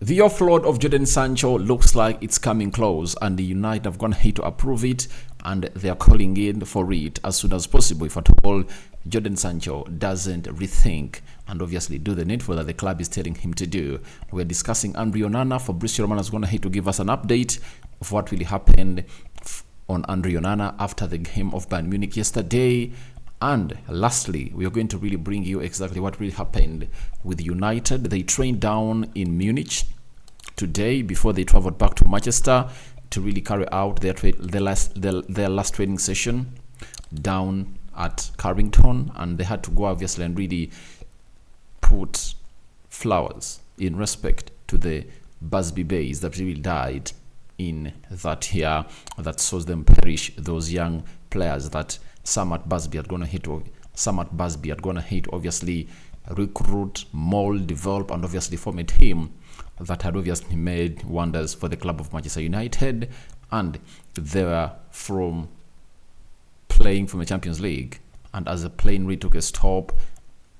The offload of Jodan Sancho looks like it's coming close, and the United have gone ahead to approve it, and they are calling in for it as soon as possible. If at all Jodan Sancho doesn't rethink and obviously do the needful that the club is telling him to do. We're discussing Onana. Fabrizio Romano has gone ahead to give us an update of what really happened on Onana after the game of Bayern Munich yesterday. And lastly, we are going to really bring you exactly what really happened with United. They trained down in Munich today before they traveled back to Manchester to really carry out their last training session down at Carrington, and they had to go obviously and really put flowers in respect to the Busby Bays that really died in that year that saw them perish, those young players that some at Busby had gone ahead to obviously recruit, mold, develop, and obviously form a team that had obviously made wonders for the club of Manchester United. And they were from playing from the Champions League, and as the plane really took a stop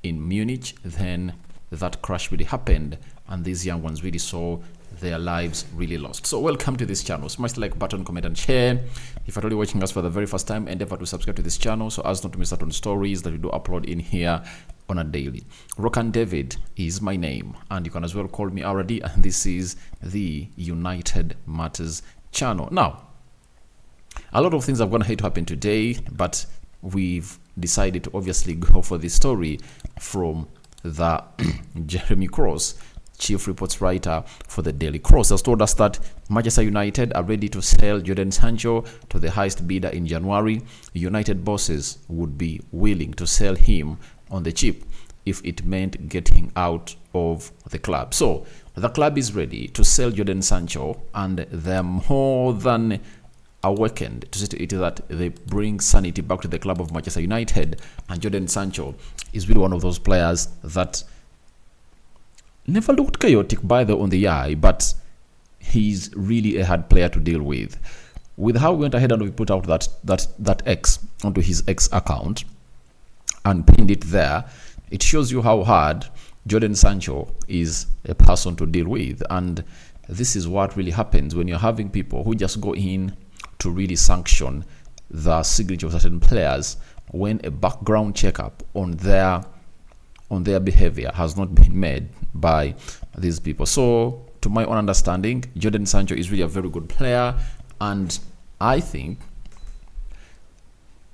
in Munich, then that crash really happened, and these young ones really saw their lives really lost. So welcome to this channel. Smash the like button, comment, and share. If you're already watching us for the very first time, endeavor to subscribe to this channel so as not to miss out on stories that we do upload in here on a daily. Rokan David is my name, and you can as well call me already, and this is the United Matters channel. Now, a lot of things have gone ahead to happen today, but we've decided to obviously go for this story from the Jeremy Cross, chief reports writer for the Daily Cross, has told us that Manchester United are ready to sell Jodan Sancho to the highest bidder in January. United bosses would be willing to sell him on the cheap if it meant getting out of the club. So the club is ready to sell Jodan Sancho, and they're more than awakened to see to it that they bring sanity back to the club of Manchester United. And Jodan Sancho is really one of those players that never looked chaotic by on the eye, but he's really a hard player to deal with. With how we went ahead and we put out that X onto his X account and pinned it there, it shows you how hard Jodan Sancho is a person to deal with. And this is what really happens when you're having people who just go in to really sanction the signature of certain players when a background checkup on their behavior has not been made by these people. So to my own understanding, Jodan Sancho is really a very good player, and I think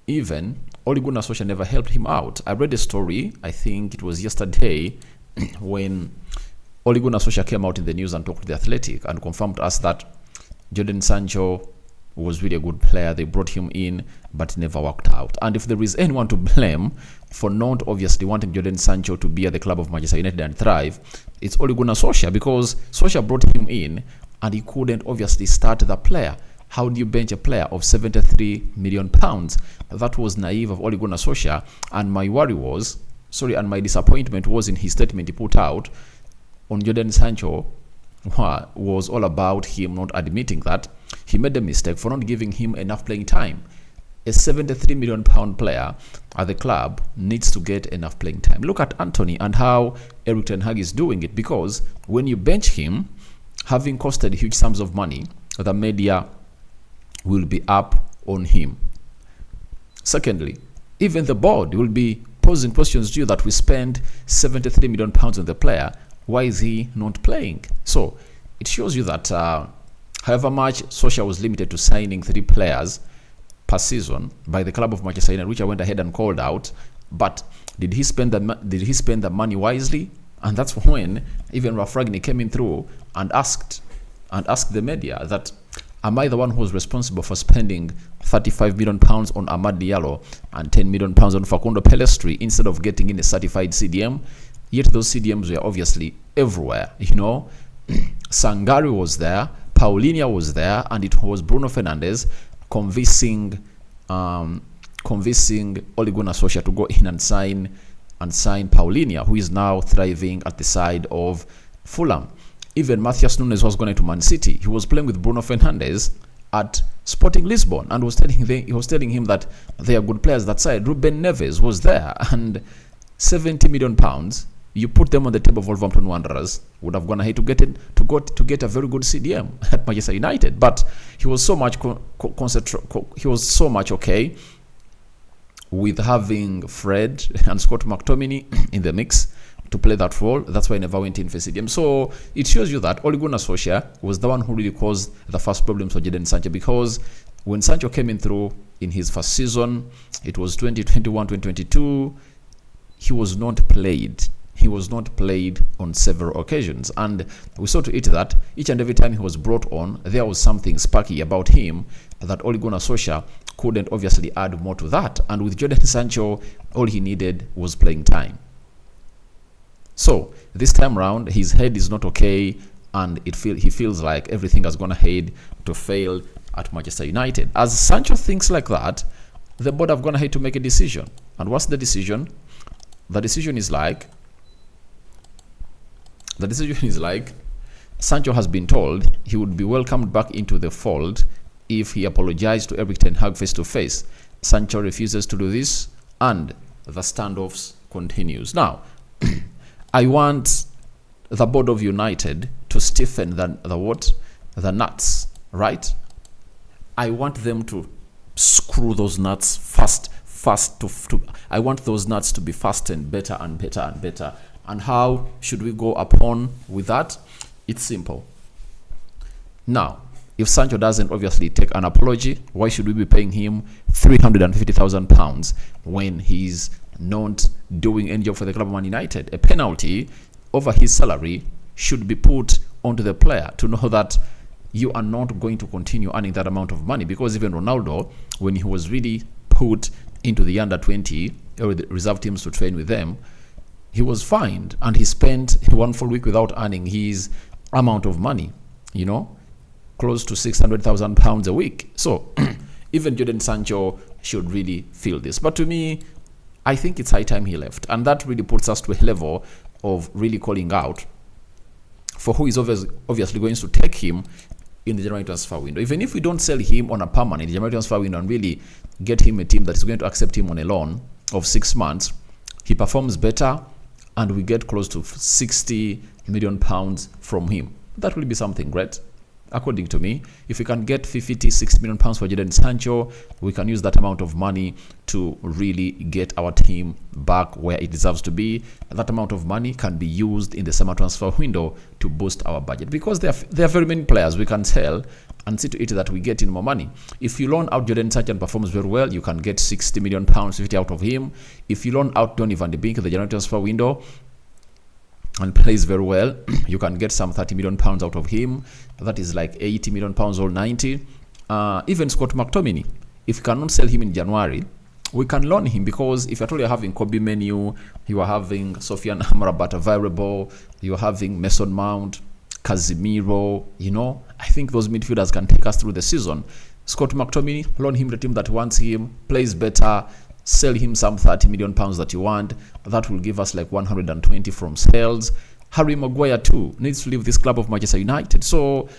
even Ole Gunnar Solskjaer never helped him out. I read a story, I think it was yesterday, when Ole Gunnar Solskjaer came out in the news and talked to The Athletic and confirmed to us that Jodan Sancho was really a good player. They brought him in, but it never worked out. And if there is anyone to blame for not obviously wanting Jodan Sancho to be at the club of Manchester United and thrive, it's Ole Gunnar Solskjaer, because Solskjaer brought him in and he couldn't obviously start the player. How do you bench a player of £73 million? That was naive of Ole Gunnar Solskjaer, and my my disappointment was in his statement he put out on Jodan Sancho was all about him not admitting that he made a mistake for not giving him enough playing time. A £73 million player at the club needs to get enough playing time. Look at Anthony and how Erik ten Hag is doing it, because when you bench him, having costed huge sums of money, the media will be up on him. Secondly, even the board will be posing questions to you that we spend £73 million on the player. Why is he not playing? So it shows you that however much Solskjaer was limited to signing 3 players per season by the club of Manchester United, which I went ahead and called out, but did he spend the money wisely? And that's when even Ralf Rangnick came in through and asked the media that, am I the one who was responsible for spending £35 million on Amad Diallo and £10 million on Facundo Pellistri instead of getting in a certified CDM? Yet those CDMs were obviously everywhere, you know. Sangari was there, Paulinho was there, and it was Bruno Fernandes convincing Ole Gunnar Solskjaer to go in and sign Paulinho, who is now thriving at the side of Fulham. Even Matthias Nunes was going to Man City. He was playing with Bruno Fernandes at Sporting Lisbon and was telling him that they are good players that side. Ruben Neves was there, and £70 million You put them on the table of Wolverhampton Wanderers, would have gone ahead to get a very good CDM at Manchester United. But he was so much he was so much okay with having Fred and Scott McTominay in the mix to play that role. That's why I never went in for CDM. So it shows you that Ole Gunnar Solskjaer was the one who really caused the first problems for Jodan Sancho, because when Sancho came in through in his first season, it was 2021-2022, he was not played. He was not played on several occasions, and we saw to it that each and every time he was brought on, there was something sparky about him that Ole Gunnar Solskjaer couldn't obviously add more to that. And with Jodan Sancho, all he needed was playing time. So this time around, his head is not okay, and he feels like everything has gone ahead to fail at Manchester United. As Sancho thinks like that, the board have gone ahead to make a decision. And what's the decision? The decision is like Sancho has been told he would be welcomed back into the fold if he apologized to Erik ten Hag face to face. Sancho refuses to do this, and the standoffs continues. Now, I want the board of United to stiffen the nuts, right? I want them to screw those nuts fast. I want those nuts to be fastened better and better and better. And how should we go upon with that? It's simple. Now, if Sancho doesn't obviously take an apology, why should we be paying him £350,000 when he's not doing any job for the club of Man United? A penalty over his salary should be put onto the player to know that you are not going to continue earning that amount of money. Because even Ronaldo, when he was really put into the under 20 or the reserve teams to train with them, he was fined and he spent 1 full week without earning his amount of money, close to £600,000 a week. So even Jodan Sancho should really feel this. But to me, I think it's high time he left. And that really puts us to a level of really calling out for who is obviously going to take him in the January transfer window. Even if we don't sell him on a permanent January transfer window and really get him a team that is going to accept him on a loan of 6 months, he performs better and we get close to £60 million from him. That will be something great. According to me, if we can get 60 million pounds for Jodan Sancho, we can use that amount of money to really get our team back where it deserves to be. That amount of money can be used in the summer transfer window to boost our budget, because there are very many players we can sell and see to it that we get in more money. If you loan out Jodan Sancho and performs very well, you can get £60 million, 50 out of him. If you loan out Donny van de Beek in the January transfer window and plays very well, you can get some £30 million out of him. That is like £80 million or 90. Even Scott McTominay, if you cannot sell him in January, we can loan him, because if you're having Kobe Menu, you are having Sofiane Amrabat available, you are having Mason Mount, Casemiro, I think those midfielders can take us through the season. Scott McTominay, loan him the team that wants him, plays better, sell him some £30 million that you want. That will give us like 120 from sales. Harry Maguire too needs to leave this club of Manchester United. So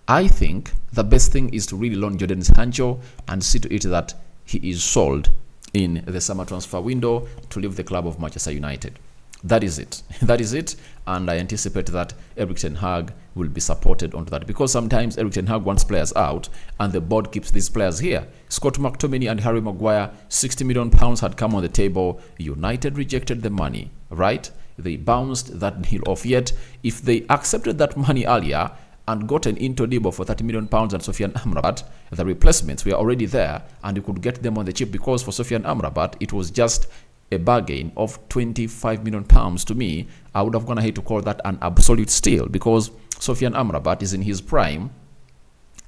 I think the best thing is to really loan Jodan Sancho and see to it that he is sold in the summer transfer window to leave the club of Manchester United. That is it. That is it. And I anticipate that Erik ten Hag will be supported onto that, because sometimes Erik ten Hag wants players out and the board keeps these players here. Scott McTominay and Harry Maguire, £60 million had come on the table. United rejected the money, right? They bounced that deal off. Yet, if they accepted that money earlier and gotten into Debo for £30 million and Sofiane Amrabat, the replacements were already there and you could get them on the cheap, because for Sofiane Amrabat, it was just a bargain of £25 million. To me, I would have gone ahead to call that an absolute steal, because Sofiane Amrabat is in his prime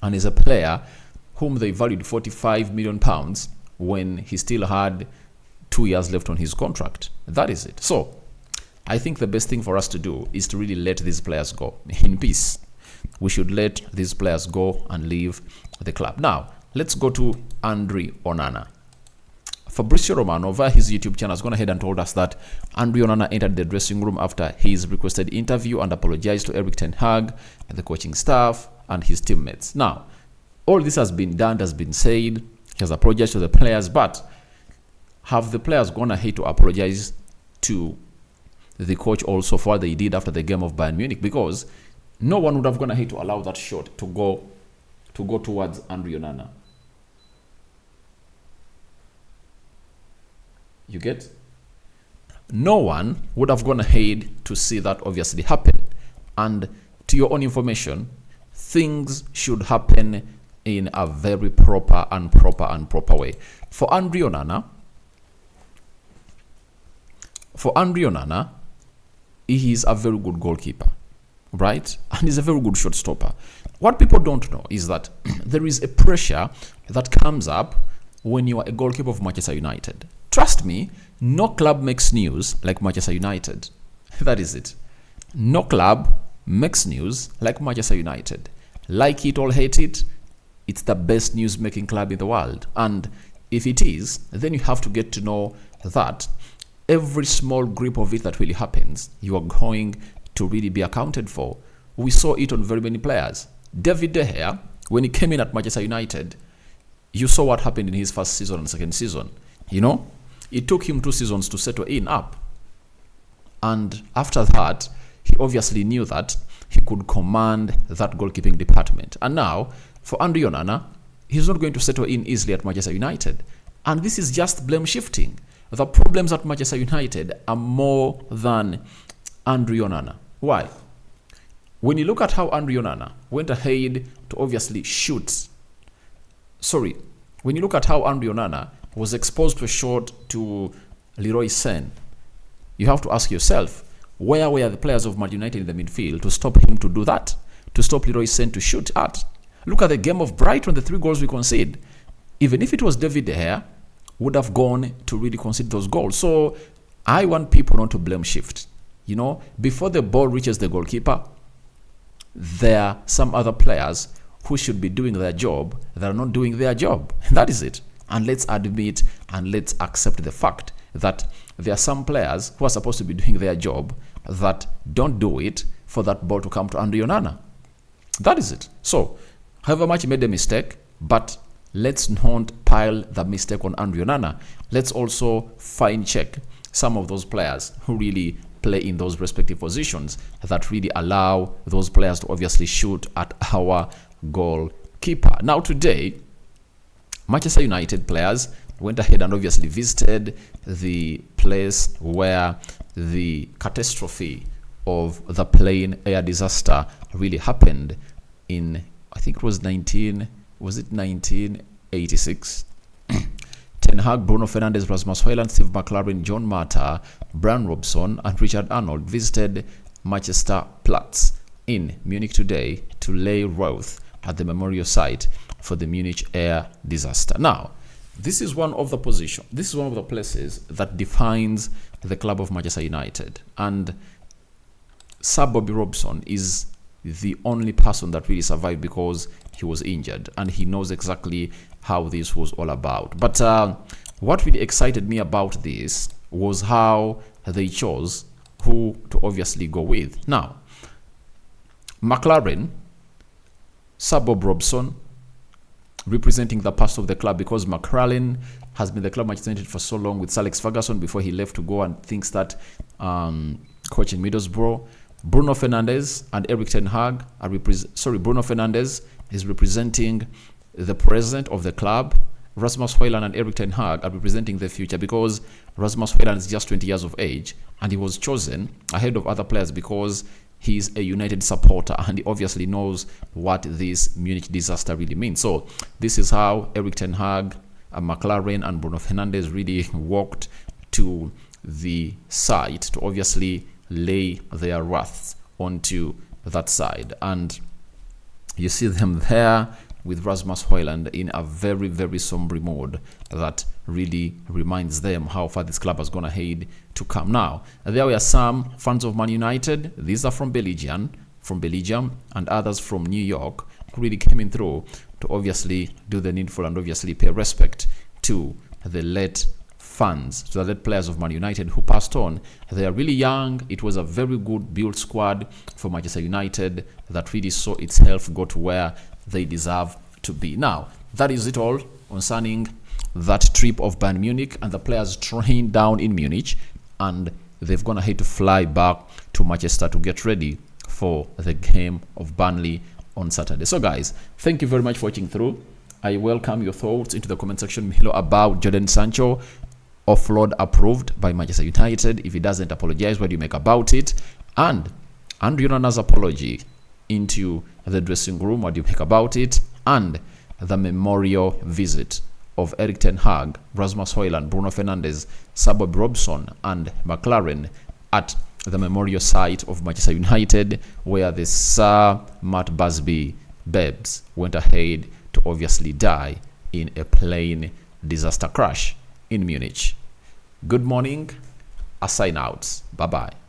and is a player whom they valued £45 million when he still had 2 years left on his contract. That is it. So I think the best thing for us to do is to really let these players go in peace. We should let these players go and leave the club. Now, let's go to Andre Onana. Fabrizio Romano, via his YouTube channel, has gone ahead and told us that Andre Onana entered the dressing room after his requested interview and apologized to Erik ten Hag, the coaching staff, and his teammates. Now, all this has been done, has been said. He has apologized to the players, but have the players gone ahead to apologize to the coach also for what they did after the game of Bayern Munich, because no one would have gone ahead to allow that shot to go towards Andre Onana. You get? No one would have gone ahead to see that obviously happen. And to your own information, things should happen in a very proper way. For Andre Onana, he is a very good goalkeeper, right? And he's a very good shot stopper. What people don't know is that there is a pressure that comes up when you are a goalkeeper of Manchester United. Trust me, no club makes news like Manchester United. That is it. No club makes news like Manchester United. Like it or hate it, it's the best news-making club in the world. And if it is, then you have to get to know that every small grip of it that really happens, you are going to really be accounted for. We saw it on very many players. David De Gea, when he came in at Manchester United, you saw what happened in his first season and second season. You know, it took him 2 seasons to settle up. And after that, he obviously knew that he could command that goalkeeping department. And now, for Andre Onana, he's not going to settle in easily at Manchester United. And this is just blame shifting. The problems at Manchester United are more than Andre Onana. Why? When you look at how Andre Onana went ahead to obviously shoot. When you look at how Andre Onana was exposed to a shot to Leroy Sane, you have to ask yourself, where were the players of Man United in the midfield to stop him to do that? To stop Leroy Sane to shoot at? Look at the game of Brighton, the 3 goals we conceded. Even if it was David De Gea, would have gone to really concede those goals. So I want people not to blame shift. You know, before the ball reaches the goalkeeper, there are some other players who should be doing their job that are not doing their job. And that is it. And let's admit and let's accept the fact that there are some players who are supposed to be doing their job that don't do it for that ball to come to Andre Onana. That is it. So, however much he made a mistake, but let's not pile the mistake on Andre Onana. Let's also fine check some of those players who really play in those respective positions that really allow those players to obviously shoot at our goalkeeper. Now today, Manchester United players went ahead and obviously visited the place where the catastrophe of the plane air disaster really happened in, I think it was 1986. Ten Hag, Bruno Fernandes, Rasmus Højlund, Steve McLaren, John Mata, Brian Robson, and Richard Arnold visited Manchester Platz in Munich today to lay wreath at the memorial site for the Munich air disaster. Now, this is one of the places that defines the club of Manchester United. And Sir Bobby Robson is the only person that really survived because he was injured, and he knows exactly how this was all about. But what really excited me about this was how they chose who to obviously go with. Now, McLaren, Sir Bob Robson, representing the past of the club, because McLaren has been the club Manchester United for so long with Sir Alex Ferguson before he left to go and things that coaching Middlesbrough. Bruno Fernandes and Eric Ten Hag are Bruno Fernandes is representing the present of the club. Rasmus Højlund and Eric Ten Hag are representing the future, because Rasmus Højlund is just 20 years of age and he was chosen ahead of other players because he's a United supporter and he obviously knows what this Munich disaster really means. So this is how Eric Ten Hag, McLaren and Bruno Fernandes really walked to the site to obviously lay their wrath onto that side. And you see them there with Rasmus Højlund in a very, very somber mood that really reminds them how far this club has gone ahead to come. Now, there were some fans of Man United. These are from Belgium, and others from New York who really came in through to obviously do the needful and obviously pay respect to the late fans, to the late players of Man United who passed on. They are really young. It was a very good built squad for Manchester United that really saw itself go to where they deserve to be. Now, that is it all concerning that trip of Bayern Munich and the players trained down in Munich. And they've gone ahead to fly back to Manchester to get ready for the game of Burnley on Saturday. So guys, thank you very much for watching through. I welcome your thoughts into the comment section below about Jodan Sancho. Offload approved by Manchester United. If he doesn't apologize, what do you make about it? And Andrew Onana's apology into the dressing room, what do you make about it? And the memorial visit of Erik ten Hag, Rasmus Højlund, Bruno Fernandes, Sabob Robson, and McLaren at the memorial site of Manchester United, where the Sir Matt Busby Babes went ahead to obviously die in a plane disaster crash in Munich. Good morning. I sign out. Bye-bye.